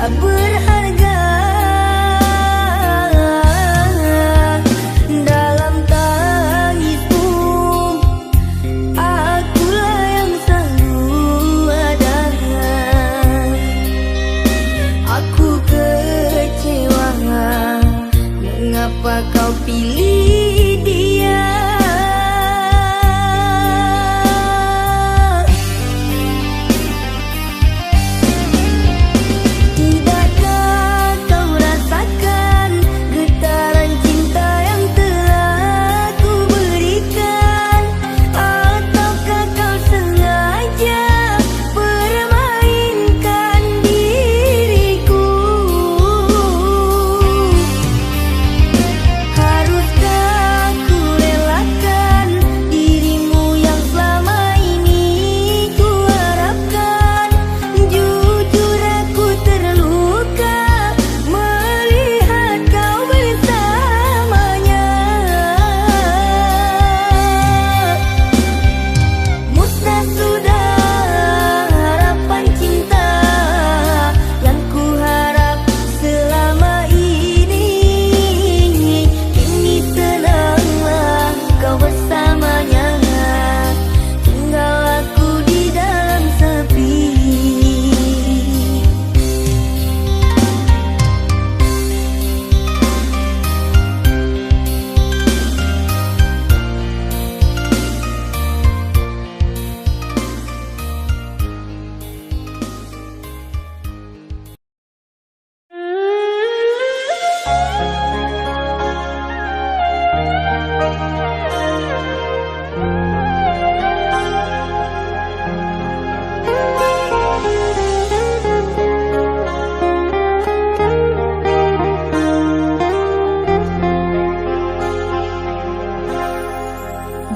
berharga. Dalam tangismu, akulah yang selalu ada. Aku kecewa, mengapa kau pilih dia?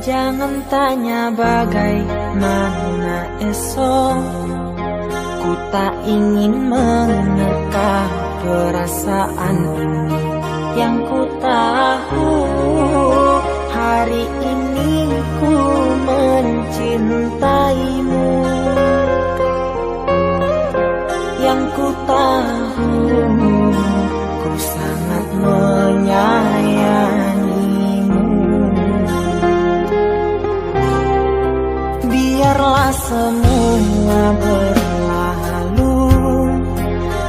Jangan tanya bagaimana esok, ku tak ingin menerka perasaan ini. Yang ku tahu hari ini ku mencintaimu. Yang ku tahu ku sangat menyayangimu. Biarlah semua berlalu,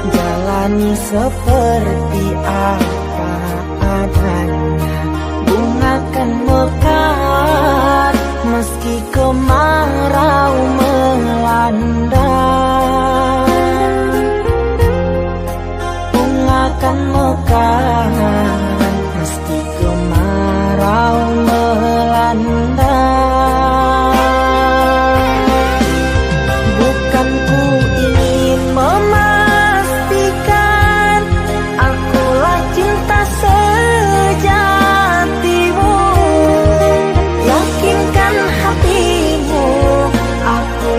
jalani seperti apa adanya. Bunga kan mekar meski kemarau melanda. Bunga kan mekar meski kemarau melanda. Aku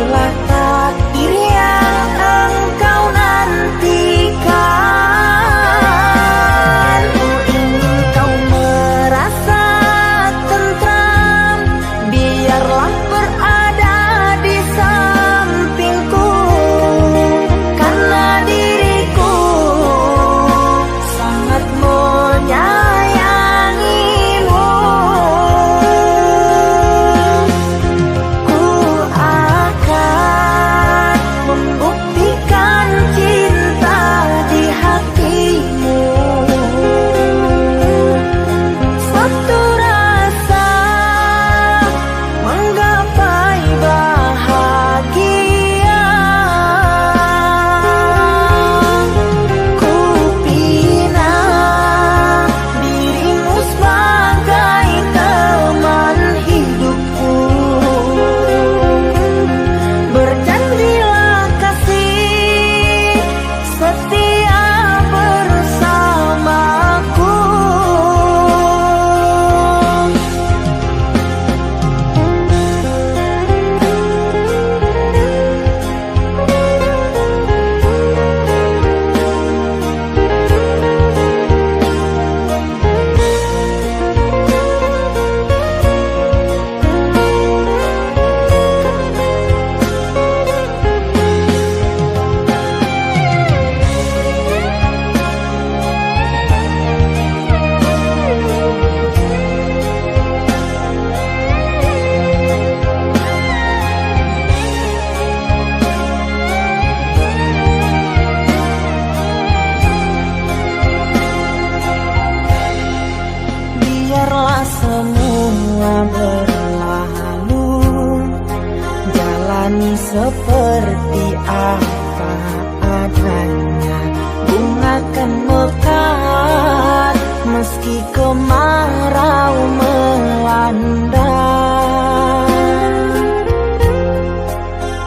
seperti apa adanya. Bunga kan mekar meski kemarau melanda.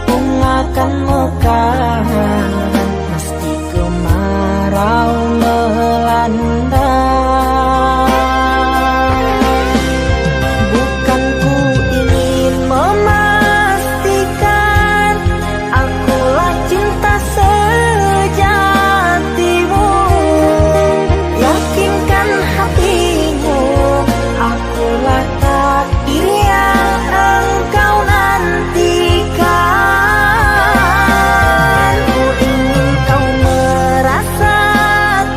Bunga kan mekar meski kemarau melanda. Bukan ku ingin memastikan akulah cinta sejatimu. Yakinkan hatimu, akulah takdir yang engkau nantikan. Ku ingin kau merasa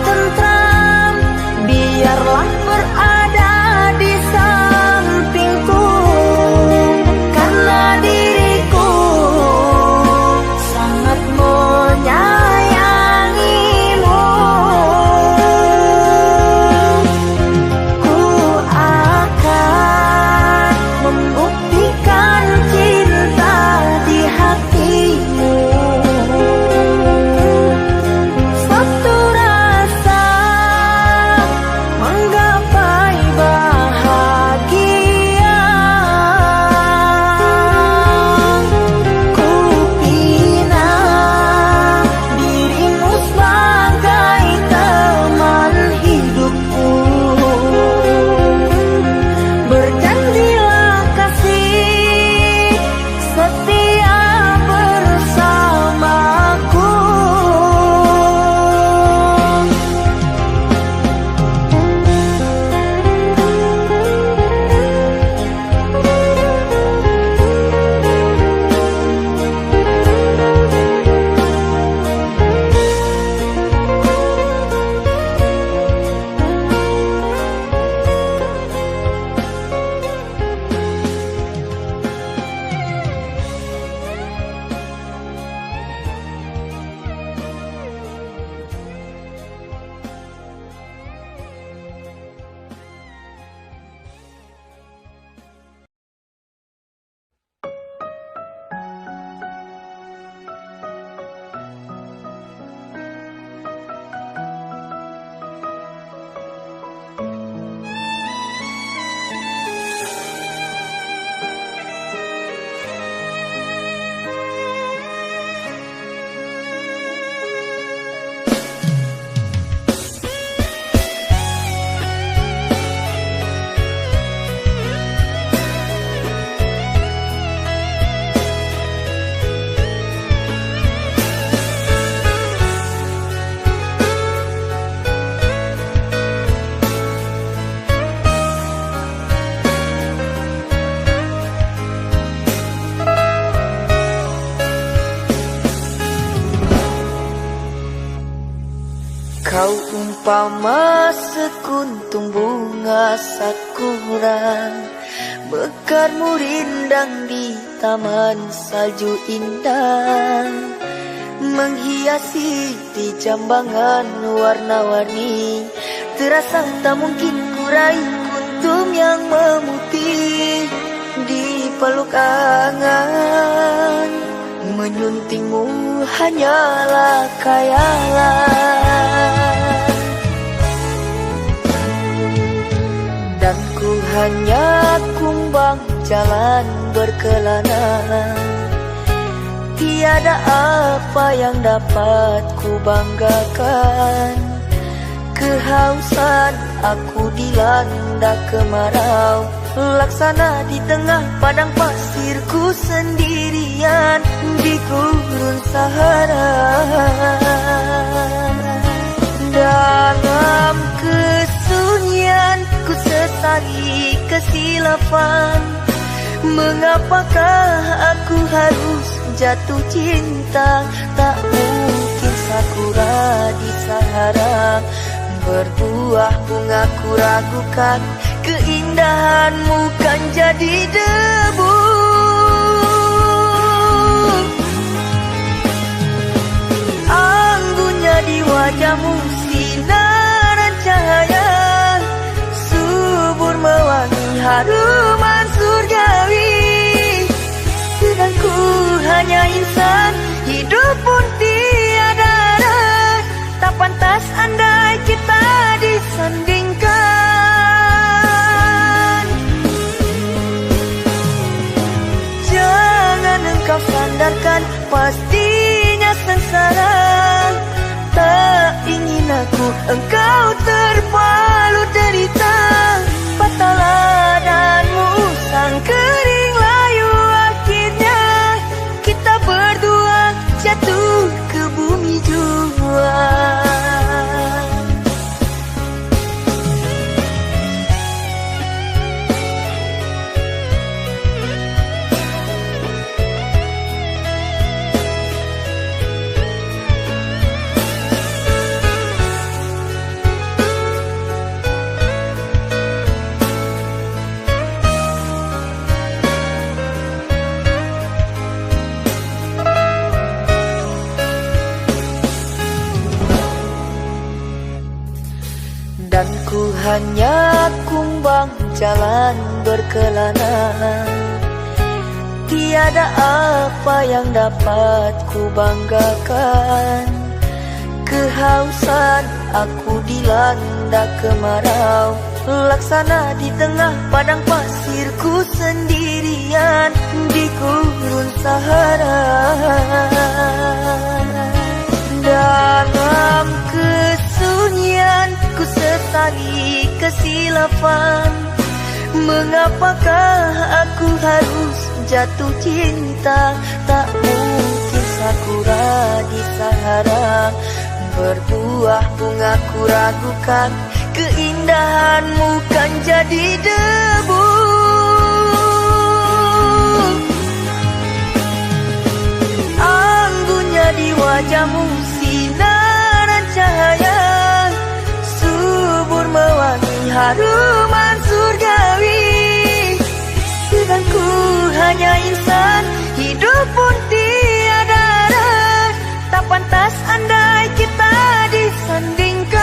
tentram, biarlah berada di sampingku, karena diriku sangat menyayangimu. Ku akan membuktikan cinta di hatimu. Satu rasa menggapai bahagia. Ku bina dirimu sebagai teman hidupku. Berjanjilah kasih setia bersamaku. Kau umpama sekuntum bunga sakura, mekarmu rindang di taman salju indah, menghiasi di jambangan warna-warni. Terasa tak mungkin kurai kuntum yang memutih di peluk angan. Menyuntingmu hanyalah khayalan, dan ku hanya kumbang jalan berkelana. Tiada apa yang dapat ku banggakan. Kehausan aku dilanda kemarau, laksana di tengah padang pasirku sendirian di gurun Sahara. Dalam kesunyian ku sesali kesilapan. Mengapakah aku harus jatuh cinta? Tak mungkin sakura di Sahara berbuah bunga, ku ragukan keindahanmu kan jadi debu. Anggunnya di wajahmu sinaran cahaya, subur mewangi haruman surgawi. Sedang ku hanya pantas andai kita disandingkan. Jangan engkau sandarkan, pastinya sengsara. Tak ingin aku engkau terpalu derita. Patah ladangmu usang kering layu, akhirnya kita berdua jatuh ke bumi jua. Dan ku hanya kumbang jalan berkelana. Tiada apa yang dapat ku banggakan. Kehausan aku dilanda kemarau, laksana di tengah padang pasirku sendirian di gurun Sahara. Dalam kesunyian ku sesali kesilapan. Mengapakah aku harus jatuh cinta? Tak mungkin sakura di Sahara berbuah bunga, ku ragukan keindahanmu kan jadi debu. Anggunnya di wajahmu sinaran cahaya, subur mewangi haruman surgawi. Sedang ku hanya insan, hidup pun tiada arah. Tak pantas andai kita disandingkan.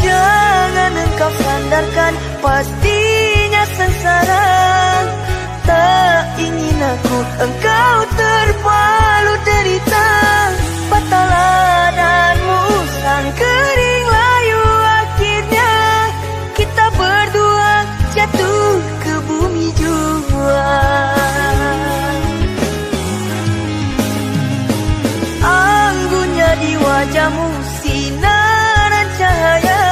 Jangan engkau sandarkan, pastinya sengsara. Tak ingin aku engkau terpalu derita. Patah ladangmu usang kering layu, akhirnya kita berdua jatuh ke bumi jua. Anggunnya di wajahmu sinaran cahaya,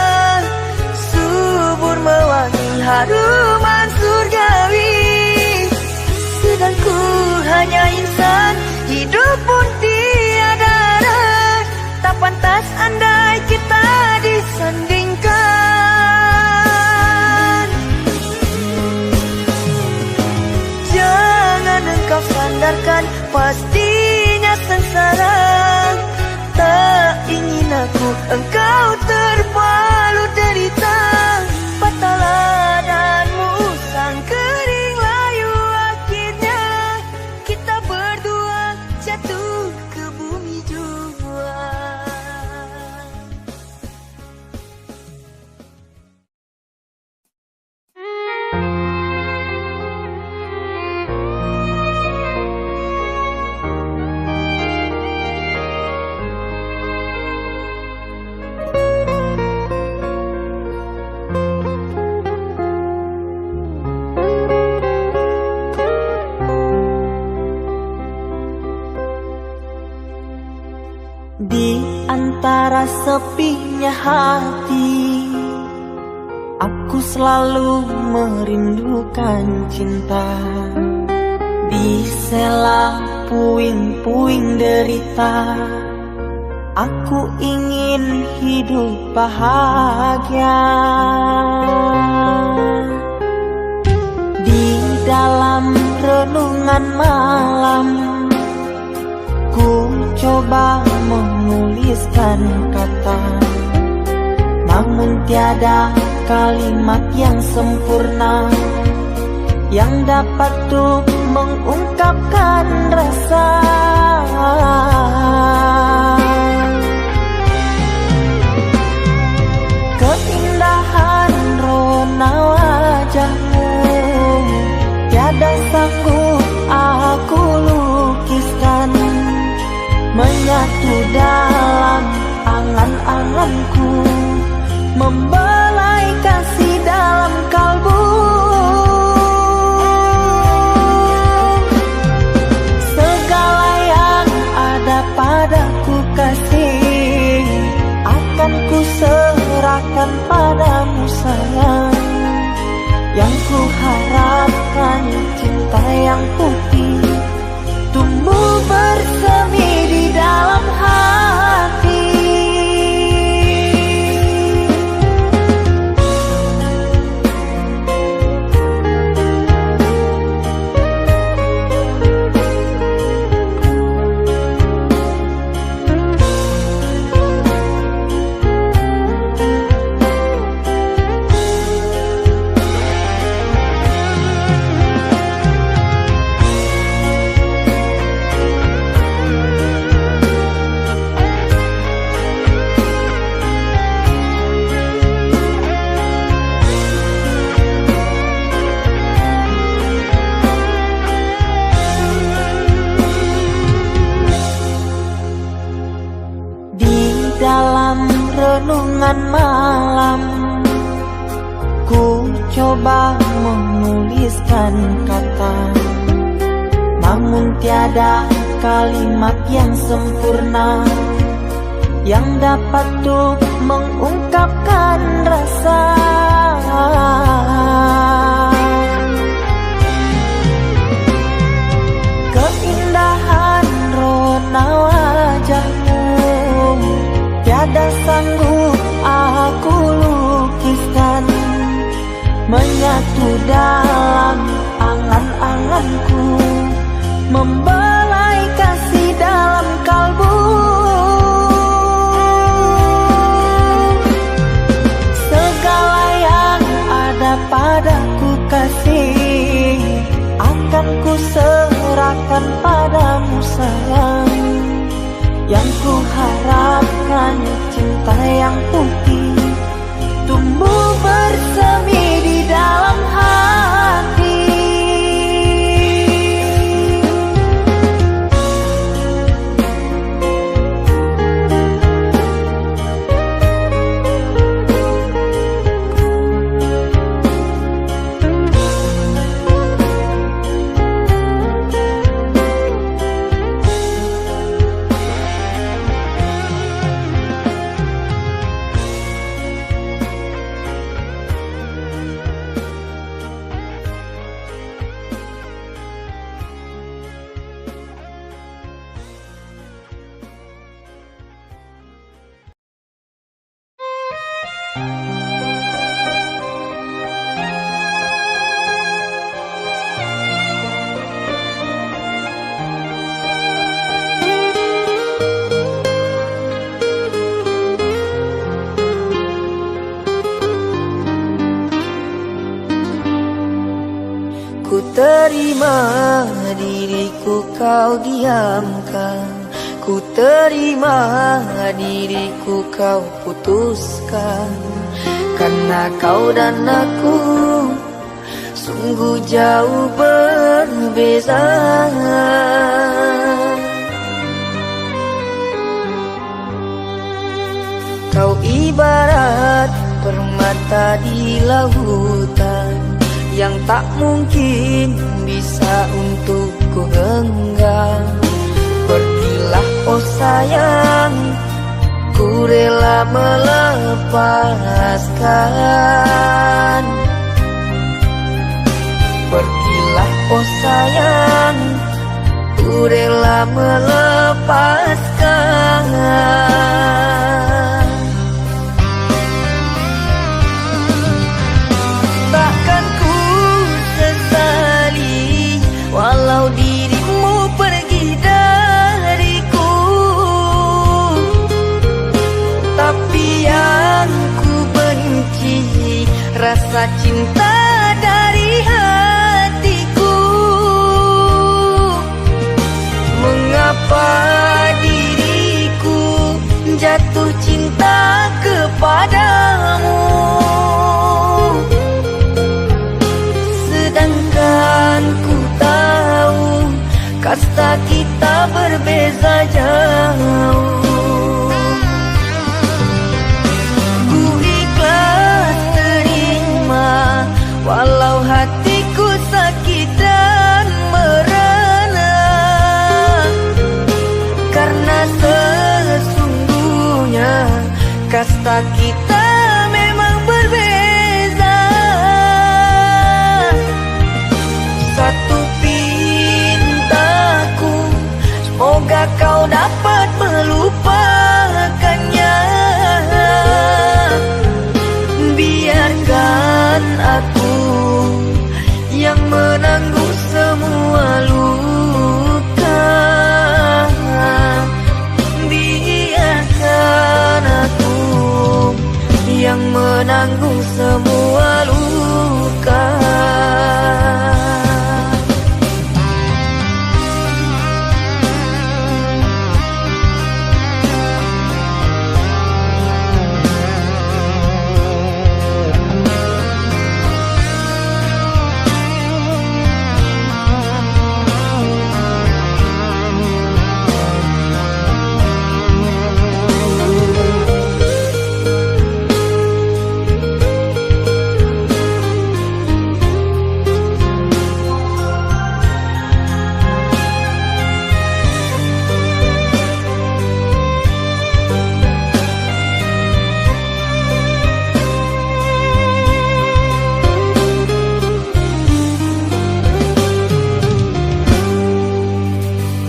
subur mewangi haruman surgawi. Sedang ku hanya insan, hidup pun tiada arah. Tak pantas andai kita disandingkan. Jangan engkau sandarkan, pastinya sengsara. Tak ingin aku engkau terpalu derita. Patah ladangmu usang kering layu, akhirnya kita berdua jatuh ke bumi jua. Di antara sepinya hati, aku selalu merindukan cinta. Di sela puing-puing derita, aku ingin hidup bahagia. Di dalam renungan malam, ku coba menuliskan kata, namun tiada kalimat yang sempurna yang dapat untuk mengungkapkan rasa. Keindahan rona wajahmu tiada sanggup aku lukiskan. menyatu dalam angan-anganku, membelai kasih dalam kalbu. Segala yang ada padaku kasih, akan ku serahkan padamu sayang. Yang ku harapkan cinta yang putih tumbuh bersemi di dalam hati. Dalam renungan malam, ku coba menuliskan kata, namun tiada kalimat yang sempurna yang dapat untuk mengungkapkan rasa. Keindahan rona wajahmu tiada sanggup aku lukiskan, menyatu dalam angan-anganku, membelai kasih dalam kalbu. Segala yang ada padaku kasih, akan ku serahkan padamu sayang. Yang ku harapkan cinta yang putih tumbuh bersemi di dalam hati. Ku terima diriku kau diamkan, ku terima diriku kau putuskan, karena kau dan aku sungguh jauh berbeza. Kau ibarat permata di lautan yang tak mungkin bisa untuk ku genggam. Pergilah oh sayang, ku rela melepaskan. Pergilah oh sayang, ku rela melepaskan. Takkan ku sesali walau dirimu pergi dariku, tapi yang ku benci rasa cinta dari hatiku. Mengapa diriku jatuh cinta kepadamu, sedangkan ku tahu kasta kita kita berbeza jauh. Ku ikhlas terima walau hatiku sakit dan merana, karena sesungguhnya kasta kita memang berbeza. Satu pintaku, semoga kau dapat melupakannya. Biarkan aku yang menanggung semua luka. Biarkan aku yang menanggung semua luka.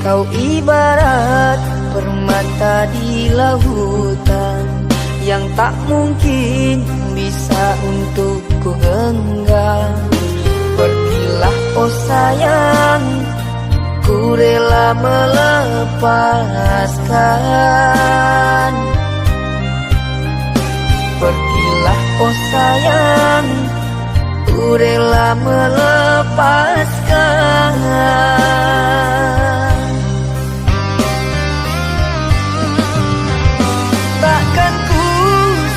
Kau ibarat permata di lautan yang tak mungkin bisa untuk ku genggam. Pergilah oh sayang, ku rela melepaskan. Pergilah oh sayang, ku rela melepaskan. Takkan ku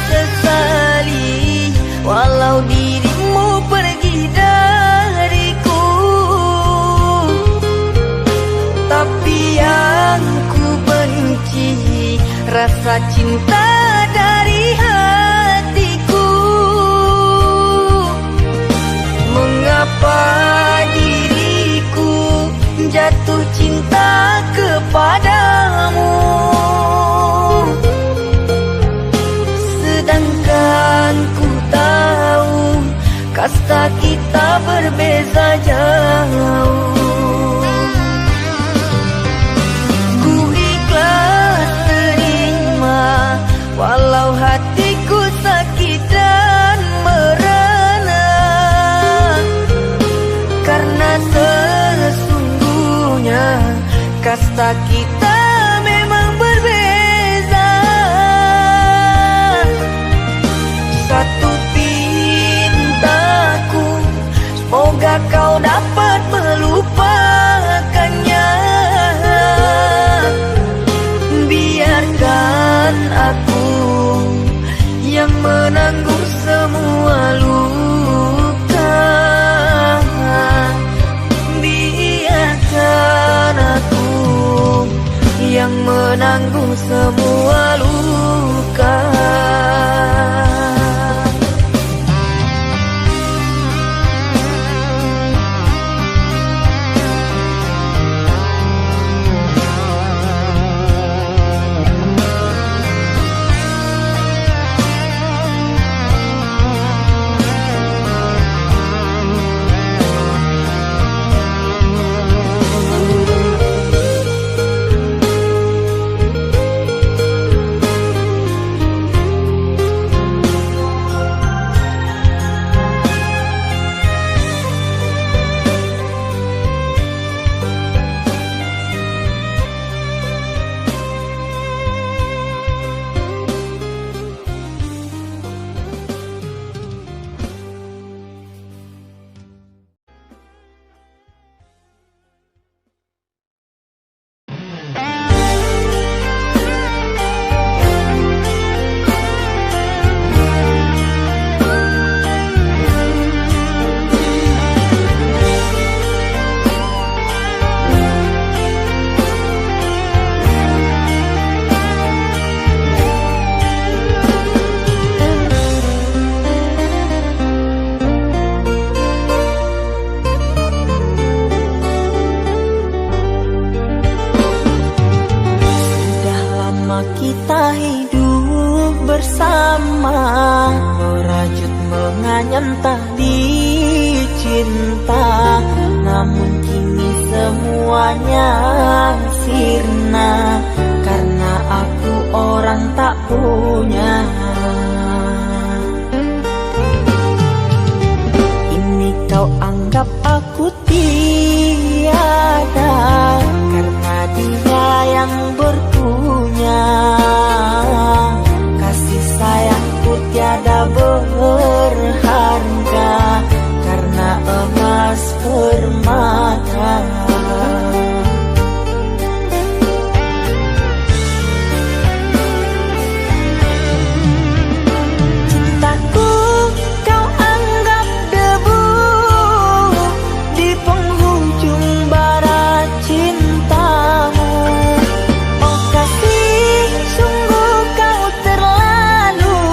sesali walau dirimu pergi dariku, tapi yang ku benci rasa cinta dari hatiku. Mengapa diriku jatuh cinta kepadamu, sedangkan ku tahu kasta kita berbeza jauh. Ku ikhlas terima walau hatiku sakit dan merana, karena sesungguhnya kasta kita memang berbeza. Satu pintaku, semoga kau dapat melupakannya. Biarkan aku yang menanggung semua luka. Biarkan aku yang menanggung semua luka. bersama, merajut menganyam tali cinta. Namun kini semuanya sirna, karena aku orang tak punya. Ini kau anggap aku tiada, karena dia yang berpunya. Kasih sayangku tiada berharga, karena emas permata. Cintaku kau anggap debu di penghujung bara cintamu. Oh kasih, sungguh kau terlalu,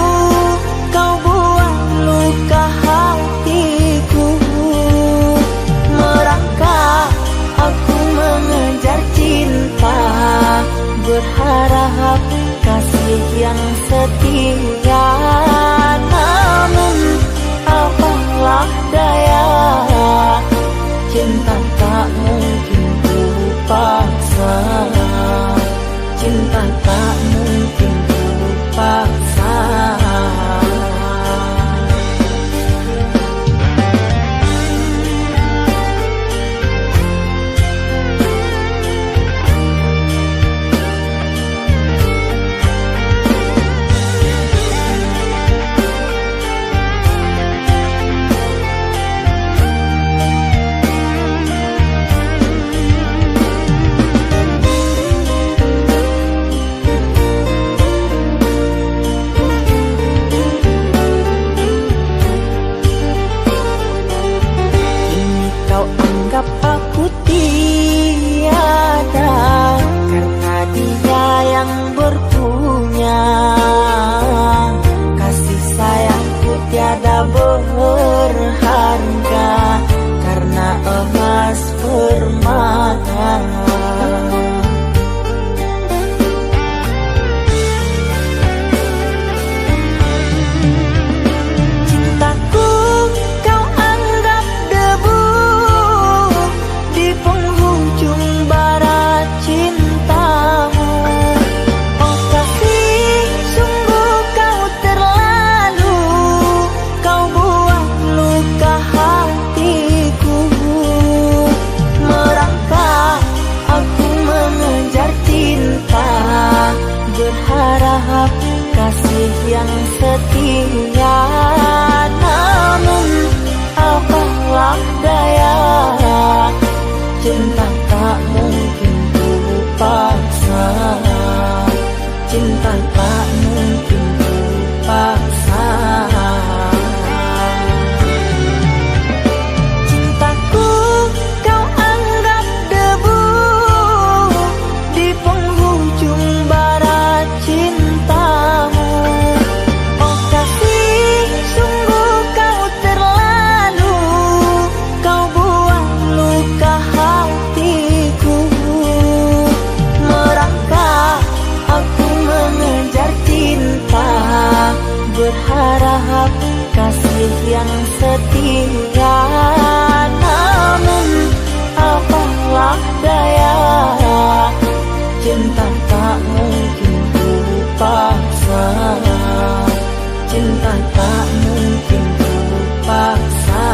kau buang luka hatiku. Merangkak aku mengejar cinta, berharap kasih yang setia. Namun apalah daya, cinta tak mungkin ku paksa. Cinta tak mungkin ku paksa. Aku tiada, karena dia yang berpunya. Kasih sayangku tiada berharga, karena emas permata. Berharap kasih yang setia. Namun apalah daya, cinta tak mungkin ku paksa. Cinta tak mungkin ku paksa. Cintaku kau anggap debu di penghujung bara cintamu. Oh kasih, sungguh kau terlalu, kau buang luka hatiku. Merangkak aku mengejar cinta, berharap kasih yang setia. Namun apalah daya, cinta tak mungkin ku paksa. Cinta tak mungkin ku paksa.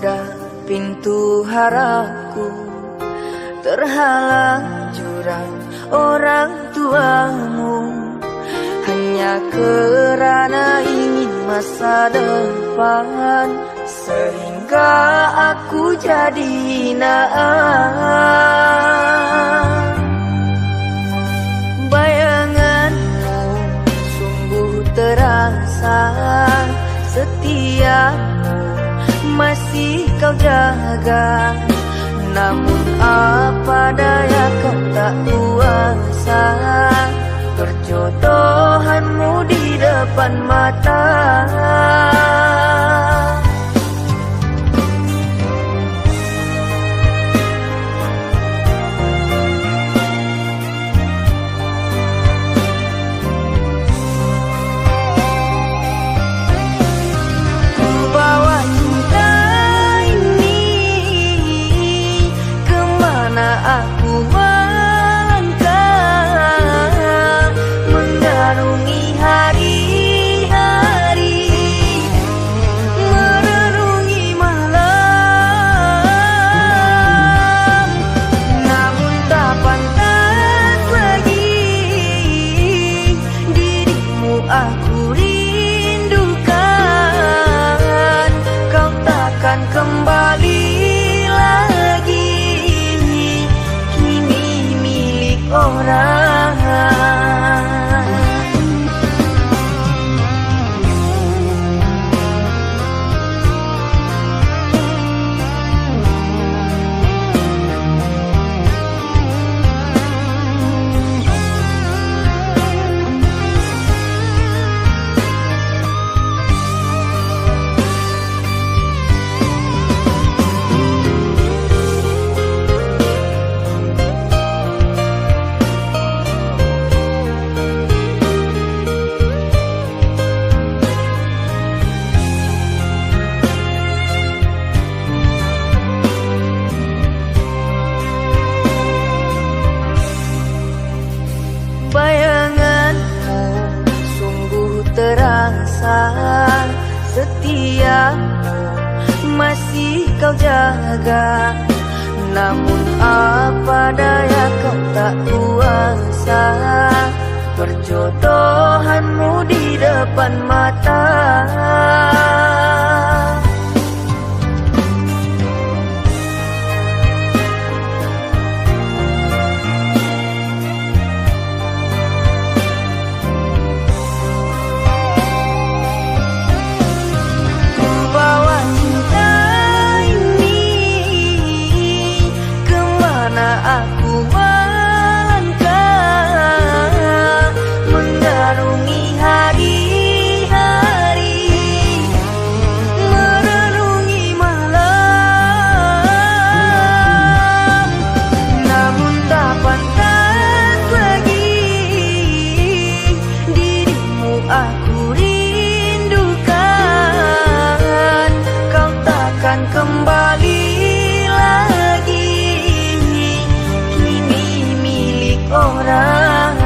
sudah pintu harapku terhalang jurang orang tuamu, hanya kerana ingin masa depan, sehingga aku jadi hinaan. Bayanganmu sungguh terasa, setiamu masih kau jaga. Namun apa daya kau tak kuasa, perjodohanmu di depan mata. Ku bawa cinta ini kemana aku melangkah, mengarungi hari-hari, merenungi malam. Namun tak pantas lagi dirimu aku rindukan. Kau takkan kembali lagi, kini milik orang. Bayanganmu sungguh terasa, setiamu masih kau jaga. Namun apa daya kau tak kuasa, perjodohanmu di depan mata. Ku bawa cinta ini kemana aku melangkah, mengarungi hari-hari, merenungi malam. Namun tak pantas lagi dirimu aku rindukan. Kau takkan kembali lagi, kini milik orang.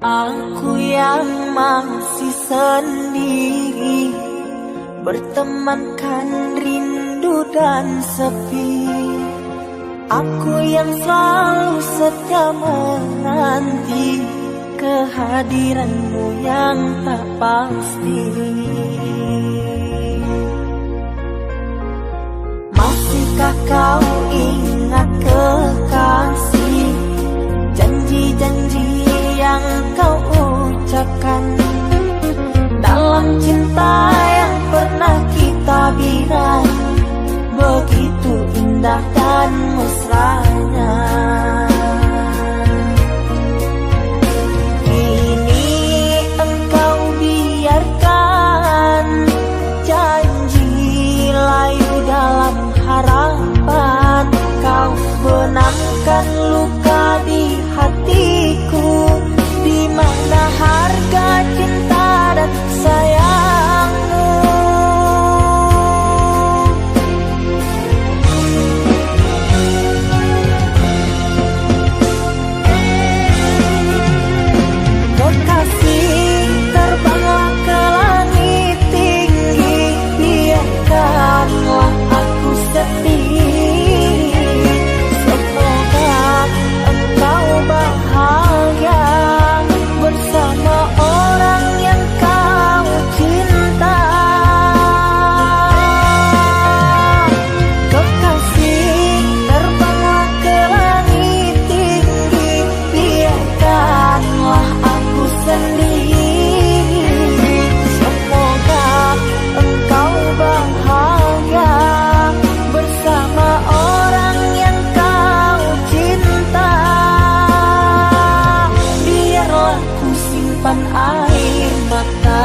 Aku yang masih sendiri, bertemankan rindu dan sepi. Aku yang selalu setia menanti kehadiranmu yang tak pasti. Masihkah kau ingat kekasih, janji-janji yang kau ucapkan dalam cinta yang pernah kita bina, begitu indah dan mesranya. Kini engkau biarkan janji layu dalam harapan, kau benamkan luka di hatiku, di mana harga cinta dan sayangmu. Kekasih, terbanglah ke langit tinggi, biarkanlah aku sedih. Semoga engkau bahagia bersama orang yang kau cinta. Kekasih, terbanglah ke langit tinggi, biarkanlah aku sendiri. Semoga engkau bahagia bersama orang yang kau cinta. Biarlah ku simpan air mata.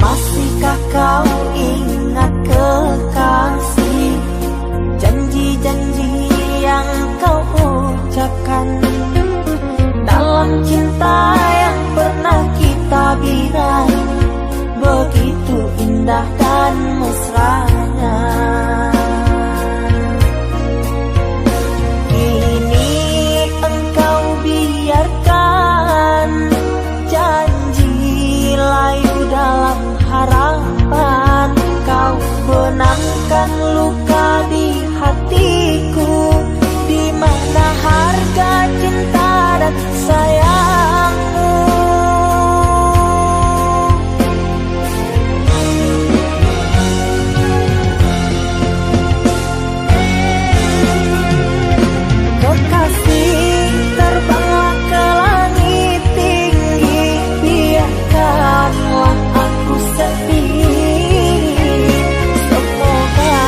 Masihkah kau ingat kekasih, janji-janji yang kau ucapkan dalam cinta yang pernah kita bina, begitu indah dan mesranya. Kini engkau biarkan janji layu dalam harapan, kau benamkan luka di hatiku, di mana harga cinta dan sayangmu. Kekasih, terbanglah ke langit tinggi, biarkanlah aku sedih. Semoga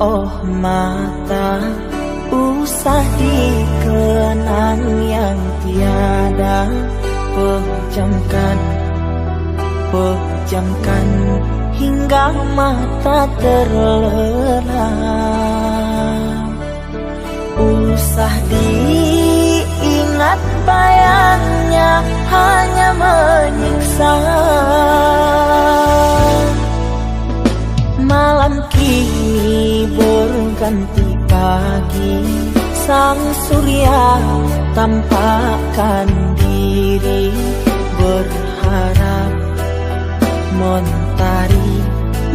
Oh mata, usah dikenang yang tiada. Pejamkan, pejamkan hingga mata terlelap. Usah diingat bayangnya hanya menyiksa. Malam kini berganti pagi, sang surya tampakkan diri, berharap mentari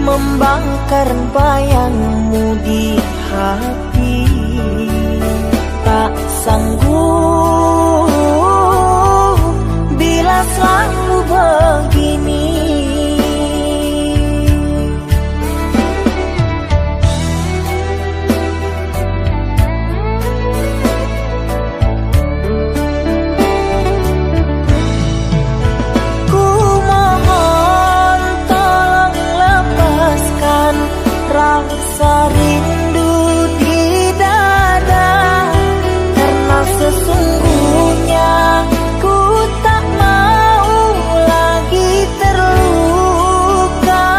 membakar bayangmu di hati. Tak sanggup bila selalu begini. Rasa rindu di dada, karena sesungguhnya ku tak mau lagi terluka.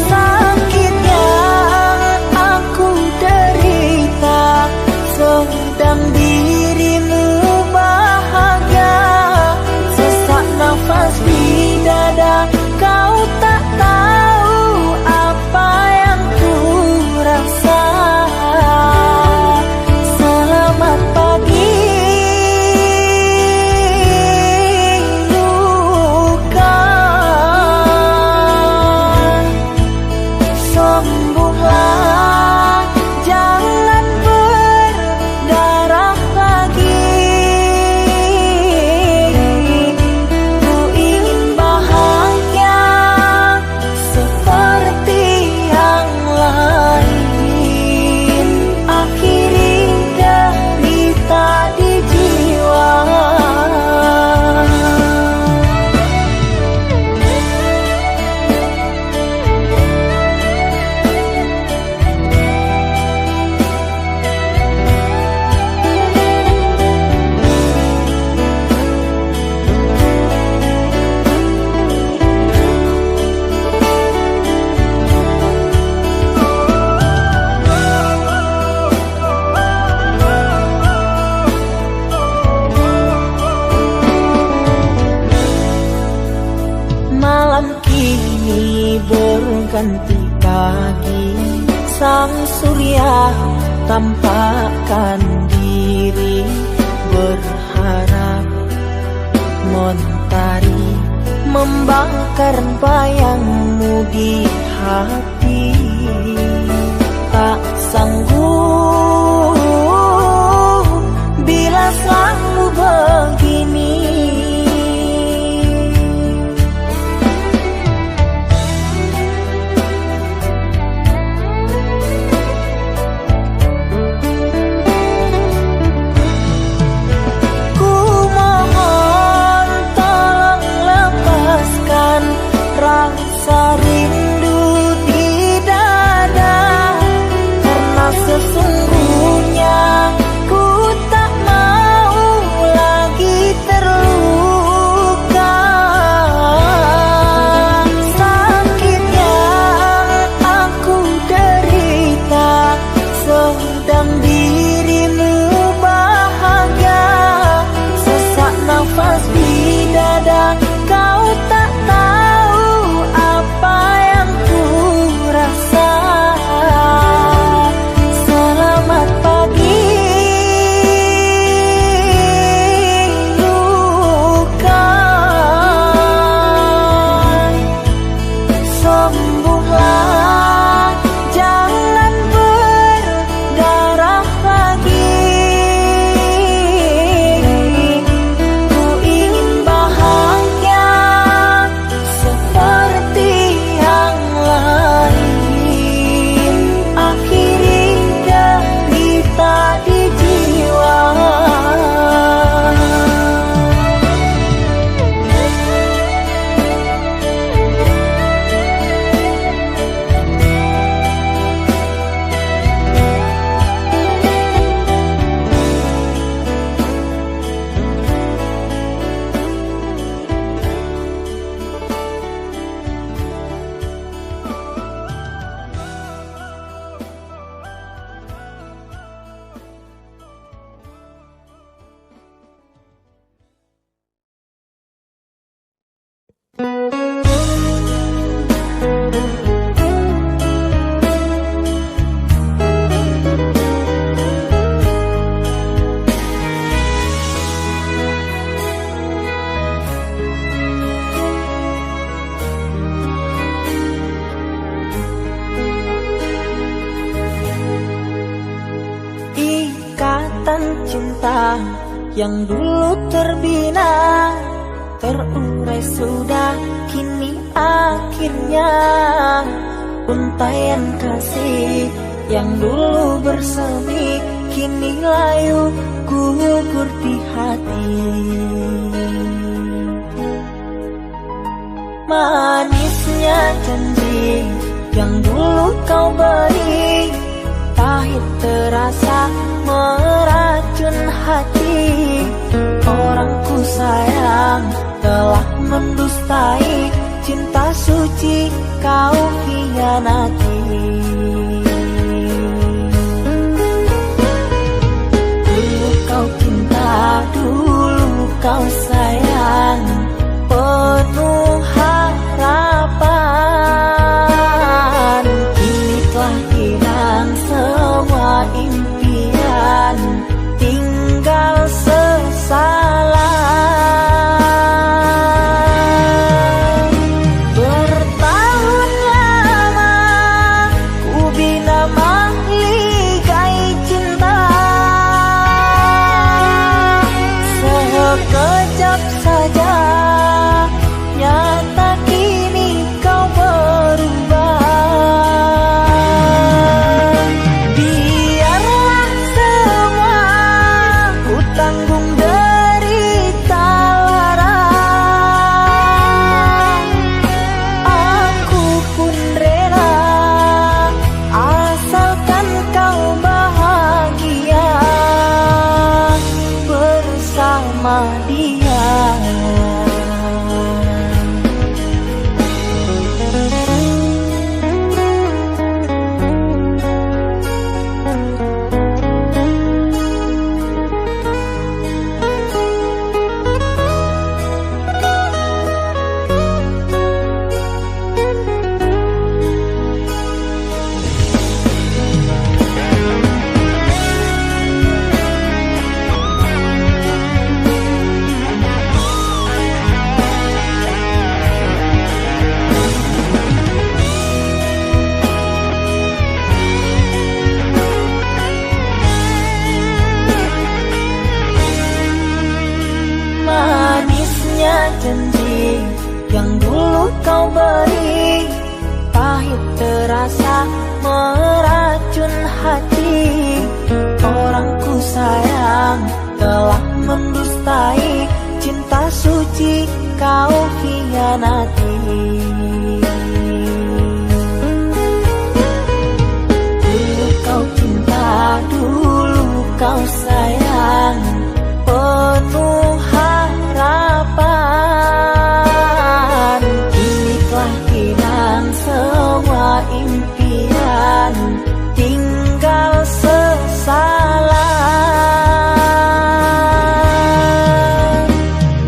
Sakit yang aku derita, sedang dirimu bahagia. Sesak nafas di dada, kau tak tahu apa yang ku rasa. Selamat pagi luka, sembuhlah, jangan berdarah lagi. Ku ingin bahagia seperti yang lain, akhiri derita di jiwa. Malam kini berganti pagi, sang surya tampakkan diri, berharap mentari membakar bayangmu di hati. Tak sanggup bila selalu begini. Rasa rindu di dada, karena sesungguhnya ku tak mau lagi yang dulu terbina, terurai sudah kini akhirnya. Untaian kasih yang dulu bersemi, kini layu gugur di hati. Manisnya janji yang dulu kau beri, pahit terasa meracun hati. Orangku sayang telah mendustai, cinta suci kau hianati. Dulu kau cinta, dulu kau sayang, penuh harapan. Kini telah hilang semua impian, tinggal sesalan. Bertahun lama ku bina mahligai cinta, sekejap saja nyata kini kau berubah. Biarlah semua ku tanggung derita lara, aku pun rela asalkan kau bahagia bersama dia. Manisnya janji yang dulu kau beri, pahit terasa meracun hati. Orangku sayang telah mendustai, cinta suci kau hianati. Dulu kau cinta, dulu kau sayang, penuh harapan. Kini telah hilang semua impian, tinggal sesalan.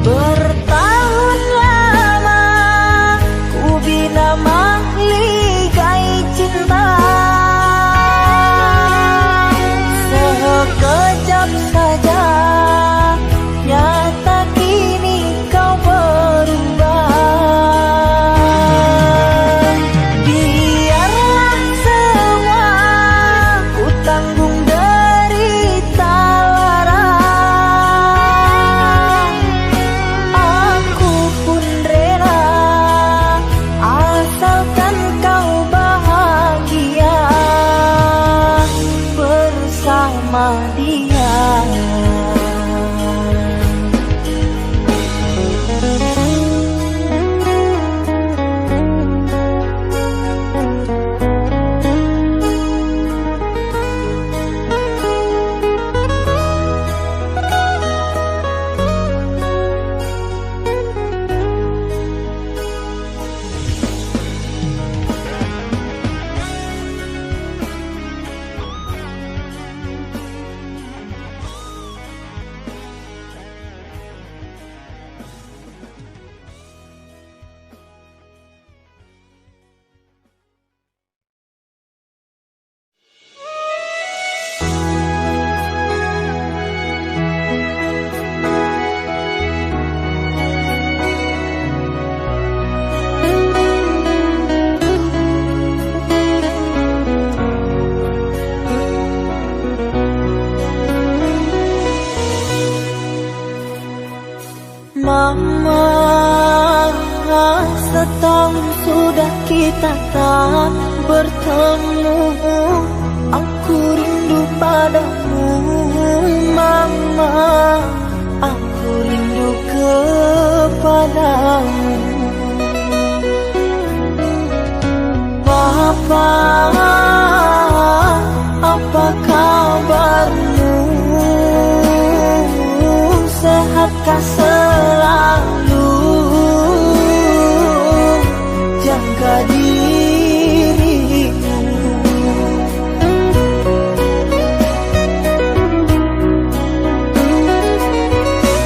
Bertahun lama ku bina mahligai cinta, sekejap saja Mama, setahun sudah kita tak bertemu. Aku rindu padamu, Mama. Aku rindu kepadamu. Papa, apa kabarmu? Sehatkah selalu? Jaga dirimu.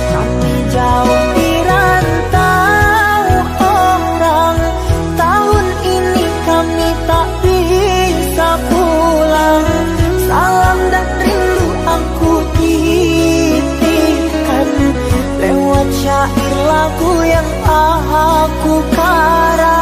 Kami jauh di rantau orang. Tahun ini kami tak bisa pulang. Salam dan rindu aku titipkan lewat syair lagu yang aku karang.